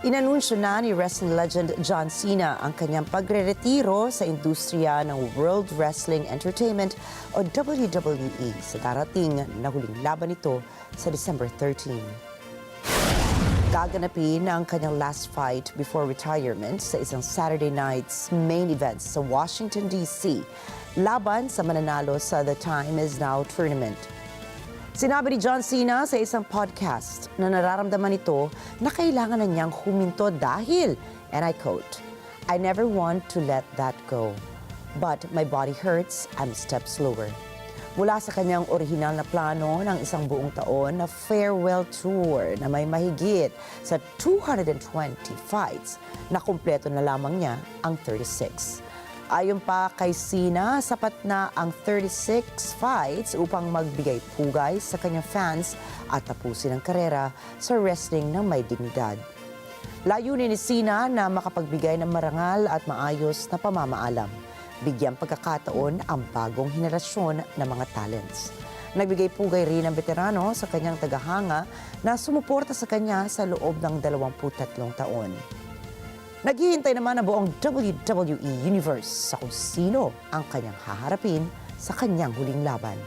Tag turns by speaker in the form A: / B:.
A: Inanunsyo na ni wrestling legend John Cena ang kanyang pagre-retiro sa industriya ng World Wrestling Entertainment o WWE sa darating na huling laban nito sa December 13. Gaganapin ang kanyang last fight before retirement sa isang Saturday night's main event sa Washington, D.C. laban sa mananalo sa The Time Is Now tournament. Sinabi ni John Cena sa isang podcast na nararamdaman nito na kailangan na niyang huminto dahil, and I quote, "I never want to let that go. But my body hurts, I'm a step slower." Mula sa kanyang orihinal na plano ng isang buong taon na farewell tour na may mahigit sa 220 fights, na kumpleto na lamang niya ang 36. Ayon pa kay Cena, sapat na ang 36 fights upang magbigay pugay sa kanyang fans at tapusin ang karera sa wrestling ng may dignidad. Layunin ni Cena na makapagbigay ng marangal at maayos na pamamaalam. Bigyang pagkakataon ang bagong henerasyon ng mga talents. Nagbigay pugay rin ang veterano sa kanyang tagahanga na sumuporta sa kanya sa loob ng 23 taon. Naghihintay naman ang buong WWE Universe sa kung sino ang kanyang haharapin sa kanyang huling laban.